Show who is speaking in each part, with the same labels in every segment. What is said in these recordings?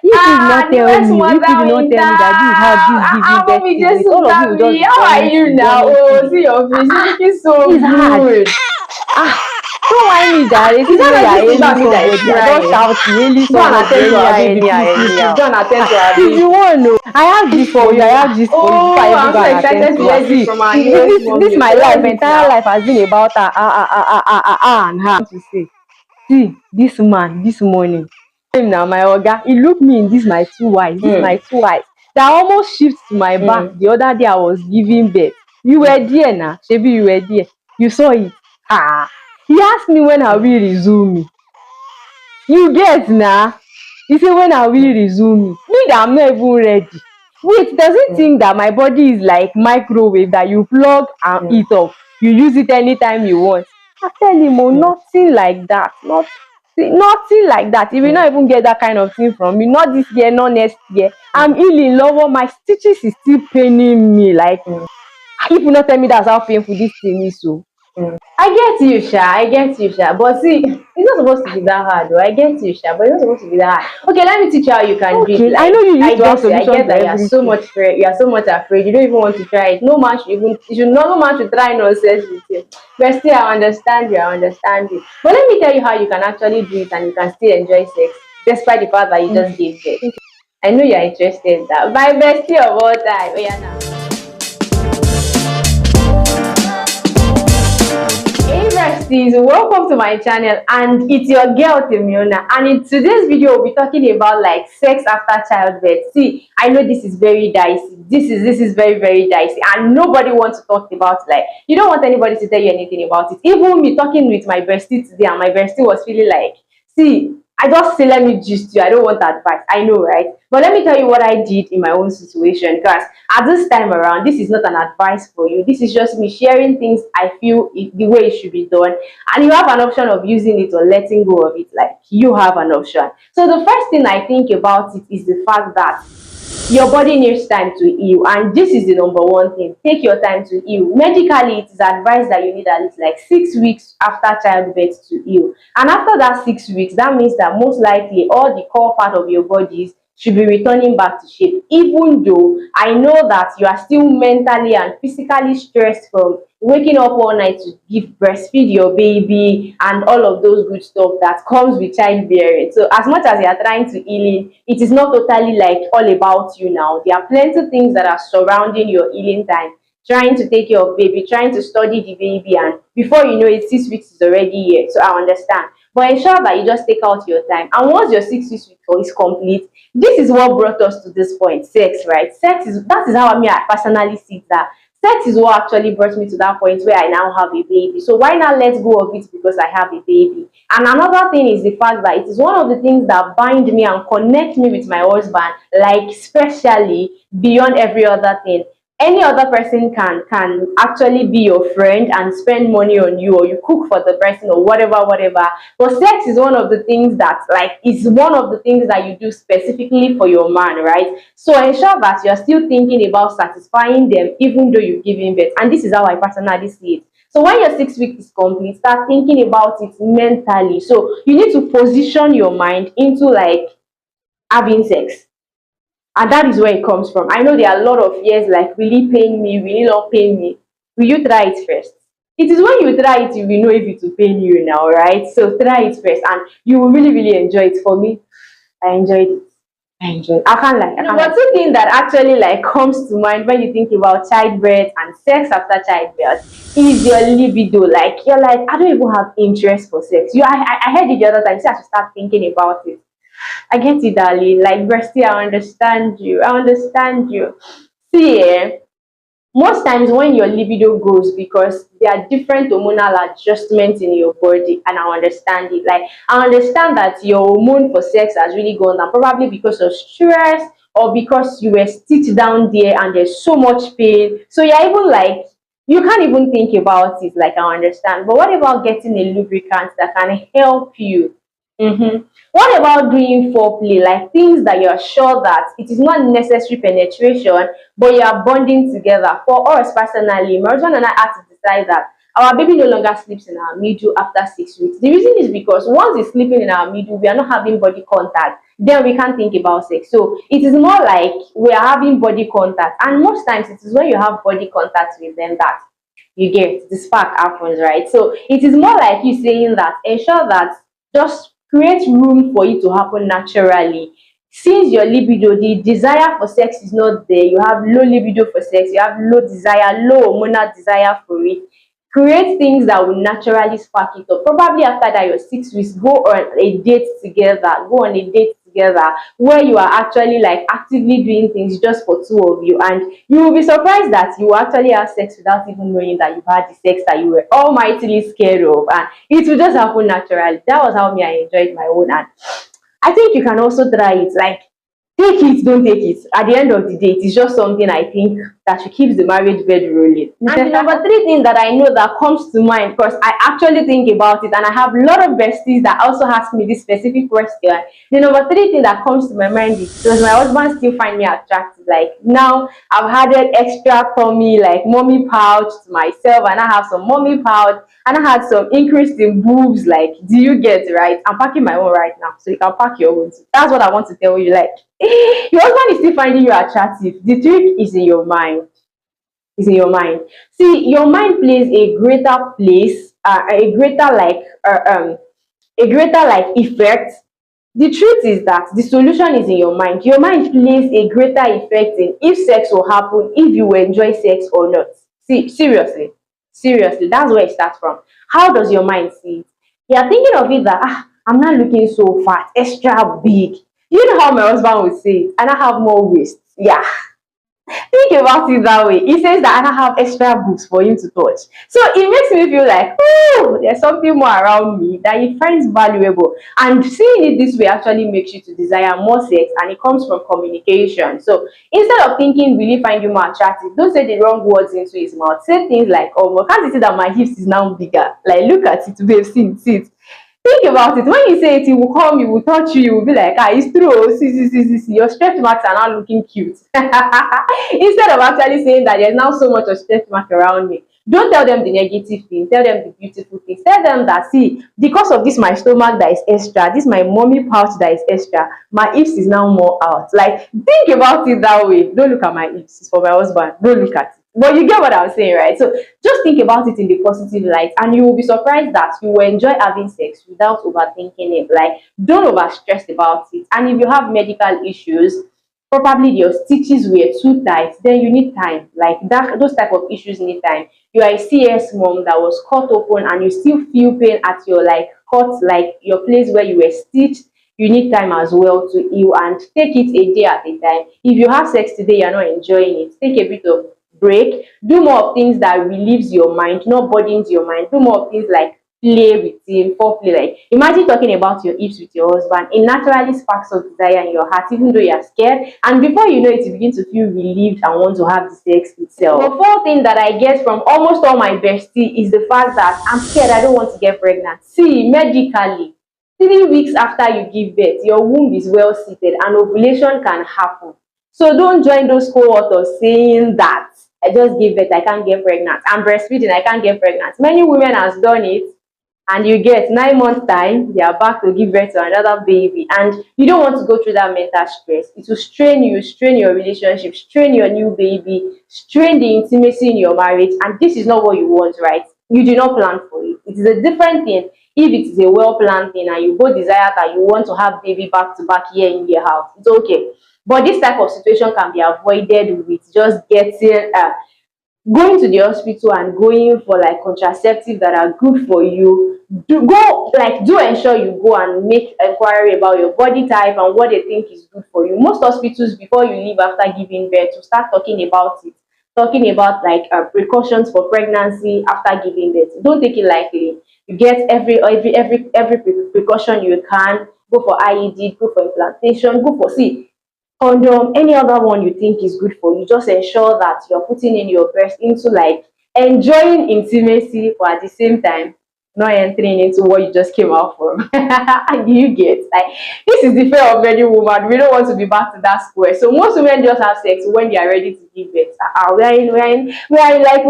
Speaker 1: You did not tell
Speaker 2: US
Speaker 1: me. You did
Speaker 2: mother
Speaker 1: not
Speaker 2: in
Speaker 1: tell me that this is how this giving birth
Speaker 2: mommy
Speaker 1: thing
Speaker 2: just
Speaker 1: is. All
Speaker 2: looked
Speaker 1: of
Speaker 2: at
Speaker 1: you will just
Speaker 2: me.
Speaker 1: be
Speaker 2: How are
Speaker 1: turning
Speaker 2: you
Speaker 1: to
Speaker 2: now?
Speaker 1: running to
Speaker 2: Oh,
Speaker 1: the
Speaker 2: see your face. You're looking so
Speaker 1: it's hard.
Speaker 2: good.
Speaker 1: Don't whine me, Jare.
Speaker 2: Is
Speaker 1: See the
Speaker 2: that
Speaker 1: way
Speaker 2: not
Speaker 1: you're
Speaker 2: this
Speaker 1: hailing
Speaker 2: about me that is
Speaker 1: somebody. I don't
Speaker 2: crying?
Speaker 1: shout you, hailing
Speaker 2: Go and
Speaker 1: somebody
Speaker 2: attend to our
Speaker 1: anyhow,
Speaker 2: baby,
Speaker 1: anyhow,
Speaker 2: please.
Speaker 1: anyhow.
Speaker 2: Go and attend to our
Speaker 1: If you
Speaker 2: baby.
Speaker 1: want to, I have this
Speaker 2: For
Speaker 1: for you. I
Speaker 2: me.
Speaker 1: have this for you before I
Speaker 2: Oh,
Speaker 1: even
Speaker 2: I'm
Speaker 1: go
Speaker 2: so
Speaker 1: and attend
Speaker 2: excited to
Speaker 1: to her.
Speaker 2: hear this
Speaker 1: See,
Speaker 2: from our US
Speaker 1: this
Speaker 2: mommy.
Speaker 1: my
Speaker 2: Okay, what
Speaker 1: life,
Speaker 2: is it
Speaker 1: entire
Speaker 2: now?
Speaker 1: life has been about and her to say. See, this man, this morning, him now, my oga, he looked me in this my two eyes, this
Speaker 2: Hmm.
Speaker 1: my two eyes. That almost shifts to my back.
Speaker 2: Hmm.
Speaker 1: The other day I was giving birth. You were there now, Shebi, you were there. You saw it. He asked me when I
Speaker 2: Hmm.
Speaker 1: will resume. You get now. He say when I will
Speaker 2: Hmm.
Speaker 1: resume. Me that I'm not even ready. Wait, does it
Speaker 2: Hmm.
Speaker 1: think that my body is like microwave that you plug and
Speaker 2: Hmm.
Speaker 1: heat up? You use it anytime you want. I tell him, oh,
Speaker 2: Hmm.
Speaker 1: nothing like that. Nothing like that. He will
Speaker 2: Hmm.
Speaker 1: not even get that kind of thing from me. Not this year, not next year. I'm healing lower. My stitches is still paining me. Like,
Speaker 2: Hmm.
Speaker 1: if you not tell me that's how painful this thing is, so
Speaker 2: Hmm. I get you, Sha. I get you, Sha. But see, it's not supposed to be that hard, though. I get you, Sha. But it's not supposed to be that hard. Okay, let me teach you how you can do it.
Speaker 1: okay. I know
Speaker 2: Like,
Speaker 1: you
Speaker 2: I
Speaker 1: used to have
Speaker 2: get you. I
Speaker 1: solution
Speaker 2: get
Speaker 1: to
Speaker 2: that you are so
Speaker 1: everything.
Speaker 2: much afraid. You are so much afraid. You don't even want to try it. No man should even. You should no man should try nonsense with you. But still, I understand you. I understand you. But let me tell you how you can actually do it, and you can still enjoy sex, despite the fact that you just gave birth. I know you are interested in that. My bestie of all time. Oh yeah, now. Hey besties, welcome to my channel, and it's your girl Temiona, and in today's video we'll be talking about like sex after childbirth. See, I know this is very dicey. This is very dicey, and nobody wants to talk about like you don't want anybody to tell you anything about it. Even me talking with my bestie today, and my bestie was feeling like, see, I just say let me gist you. I don't want advice. I know, right? But let me tell you what I did in my own situation. Because at this time around, this is not an advice for you. This is just me sharing things I feel the way it should be done. And you have an option of using it or letting go of it. Like you have an option. So the first thing I think about it is the fact that your body needs time to heal, and this is the number one thing. Take your time to heal. Medically, it is advised that you need at least like 6 weeks after childbirth to heal, and after that 6 weeks, that means that most likely all the core part of your bodies should be returning back to shape. Even though I know that you are still mentally and physically stressed from waking up all night to give breastfeed your baby and all of those good stuff that comes with childbearing. So as much as you are trying to heal it is not totally like all about you now. There are plenty of things that are surrounding your healing time, trying to take care of baby, trying to study the baby, and before you know it, 6 weeks is already here. So I understand, but ensure that you just take out your time, and once your 6 weeks is complete, this is what brought us to this point. Sex, right? Sex is that is how I personally see that sex is what actually brought me to that point where I now have a baby. So why not let go of it because I have a baby? And another thing is the fact that it is one of the things that bind me and connect me with my husband, like especially beyond every other thing. Any other person can actually be your friend and spend money on you, or you cook for the person or whatever. But sex is one of the things that like is one of the things that you do specifically for your man, right? So ensure that you're still thinking about satisfying them even though you've given birth. And this is how I personally see it. So when your 6 weeks is complete, start thinking about it mentally. So you need to position your mind into like having sex. And that is where it comes from. I know there are a lot of years like really pain me, really not pain me. Will you try it first? It is when you try it, you will know if it will pain you now, right? So try it first and you will really enjoy it. For me, I enjoyed it. I enjoyed it. I can't lie. But two things that actually like comes to mind when you think about childbirth and sex after childbirth is your libido. Like you're like, I don't even have interest for sex. I heard it the other time. So I should start thinking about it. I get it, darling. Like, Bestie, I understand you. I understand you. See, most times when your libido goes because there are different hormonal adjustments in your body, and I understand it. Like, I understand that your hormone for sex has really gone down, probably because of stress or because you were stitched down there and there's so much pain. So you're even like, you can't even think about it. Like, I understand. But what about getting a lubricant that can help you? What about doing foreplay, like things that you're sure that it is not necessary penetration, but you are bonding together? For us personally, my husband and I had to decide that our baby no longer sleeps in our middle after 6 weeks. The reason is because once he's sleeping in our middle, we are not having body contact. then we can't think about sex. So it is more like we are having body contact, and most times it is when you have body contact with them that you get the spark happens, right? So it is more like you saying that ensure that just create room for it to happen naturally. Since your libido, the desire for sex is not there, you have low libido for sex, you have low desire, low hormonal desire for it. Create things that will naturally spark it up. Probably after that, your 6 weeks, go on a date together. Go on a date together where you are actually like actively doing things just for two of you, and you will be surprised that you actually have sex without even knowing that you've had the sex that you were almightily scared of, and it will just happen naturally. That was how me I enjoyed my own, and I think you can also try it. Like, take it, don't take it. At the end of the day, it is just something I think that should keep the marriage bed rolling. And the number three thing that I know that comes to mind, because I actually think about it, and I have a lot of besties that also ask me this specific question. The number three thing that comes to my mind is, does my husband still find me attractive? Like, now I've added extra tummy, like mommy pouch to myself, and I have some mommy pouch, and I had some increase in boobs. Like, do you get it, right? I'm packing my own right now, so you can pack your own. That's what I want to tell you. Like, your husband is still finding you attractive. The trick is in your mind. Is in your mind. See, your mind plays a greater place, a greater like effect. The truth is that the solution is in your mind. Your mind plays a greater effect in if sex will happen, if you will enjoy sex or not. See, seriously, seriously, that's where it starts from. How does your mind see it? You are thinking of it that I'm not looking so fat, extra big. You know how my husband would say it, and I have more waist. Yeah, think about it that way. He says that I have extra boobs for him to touch. So it makes me feel like, oh, there's something more around me that he finds valuable. And seeing it this way actually makes you to desire more sex, and it comes from communication. So instead of thinking, will he find you more attractive, don't say the wrong words into his mouth. Say things like, oh, can't you see that my hips is now bigger? Like, look at it, babe, see it. Think about it. When you say it, he will come, he will touch you, he will be like, it's true. Oh, see. Your stretch marks are now looking cute. Instead of actually saying that there's now so much of stretch mark around me. Don't tell them the negative thing, tell them the beautiful things. Tell them that, see, because of this my stomach that is extra, this my mommy pouch that is extra, my hips is now more out. Like, think about it that way. Don't look at my hips, it's for my husband. Don't look at it. But you get what I'm saying, right? So just think about it in the positive light, and you will be surprised that you will enjoy having sex without overthinking it. Like, don't over stress about it. And if you have medical issues, probably your stitches were too tight, then you need time. Like that, those type of issues need time. You are a CS mom that was cut open, and you still feel pain at your like cut, like your place where you were stitched. You need time as well to heal, and take it a day at a time. If you have sex today, you're not enjoying it, take a bit of break. Do more of things that relieves your mind, not burdens your mind. Do more of things like play with him, foreplay. Like, imagine talking about your hips with your husband. It naturally sparks some desire in your heart, even though you're scared. And before you know it, you begin to feel relieved and want to have the sex itself. The fourth thing that I get from almost all my bestie is the fact that I'm scared, I don't want to get pregnant. See, medically, 3 weeks after you give birth, your womb is well seated and ovulation can happen. So don't join those cohorts saying that I just give birth, I can't get pregnant. I'm breastfeeding, I can't get pregnant. Many women has done it, and you get 9 months time, they are back to give birth to another baby, and you don't want to go through that mental stress. It will strain you, strain your relationship, strain your new baby, strain the intimacy in your marriage, and this is not what you want, right? You do not plan for it. It is a different thing if it is a well-planned thing and you both desire that you want to have baby back to back, year in, year out. It's okay. But this type of situation can be avoided with just getting going to the hospital and going for like contraceptives that are good for you. Do ensure you go and make inquiry about your body type and what they think is good for you. Most hospitals, before you leave after giving birth, to start talking about it, talking about like precautions for pregnancy after giving birth. Don't take it lightly. You get every precaution you can. Go for IED, go for implantation, go for, see, condom, any other one you think is good for you. Just ensure that you're putting in your best into like enjoying intimacy, but at the same time not entering into what you just came out from. And you get, like, this is the fear of many women. We don't want to be back to that square. So most women just have sex when they are ready to give birth. We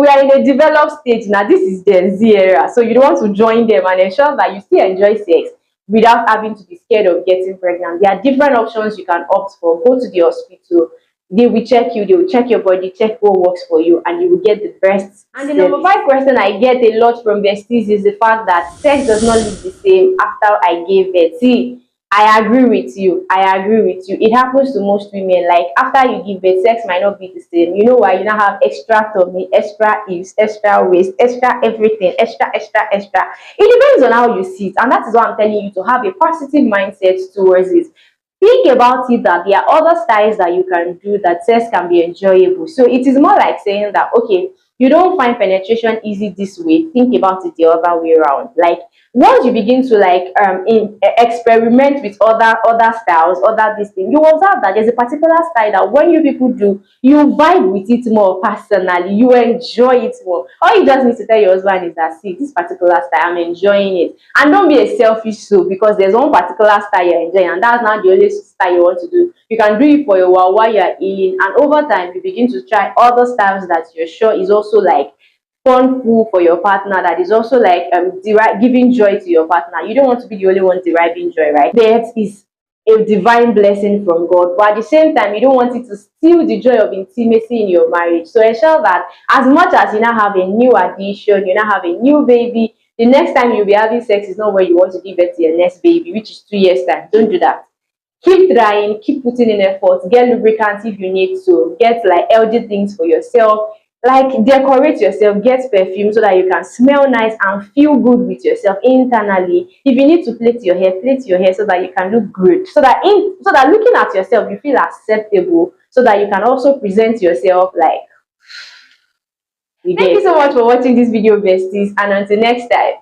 Speaker 2: are in a developed stage now. This is Gen Z era, so you don't want to join them, and ensure that you still enjoy sex, without having to be scared of getting pregnant. There are different options you can opt for. Go to the hospital. They will check you, they will check your body, check what works for you, and you will get the best. And the number 5 question I get a lot from besties is the fact that sex does not look the same after I gave birth. See, I agree with you. I agree with you. It happens to most women. Like after you give birth, sex might not be the same. You know why? You now have extra tummy, extra hips, extra waist, extra everything, extra, extra, extra. It depends on how you see it, and that is why I'm telling you to have a positive mindset towards it. Think about it that there are other styles that you can do that sex can be enjoyable. So it is more like saying that okay, you don't find penetration easy this way. Think about it the other way around. Like once you begin to experiment with other styles, other this thing, you observe that there's a particular style that when you people do, you vibe with it more personally, you enjoy it more. All you just need to tell your husband is that see, this particular style, I'm enjoying it. And don't be a selfish soul because there's one particular style you're enjoying, and that's not the only style you want to do. You can do it for a while you're healing, and over time you begin to try other styles that you're sure is also like fun food for your partner, that is also like giving joy to your partner. You don't want to be the only one deriving joy, right? That is a divine blessing from God, but at the same time you don't want it to steal the joy of intimacy in your marriage. So ensure that as much as you now have a new addition, you now have a new baby, the next time you'll be having sex is not where you want to give birth to your next baby, which is 2 years time. Don't do that. Keep trying, keep putting in effort, get lubricants if you need to, get like healthy things for yourself, like decorate yourself, get perfume so that you can smell nice and feel good with yourself internally. If you need to plait your hair so that you can look good, so that looking at yourself you feel acceptable, so that you can also present yourself like. Thank you so much for watching this video, besties, and until next time.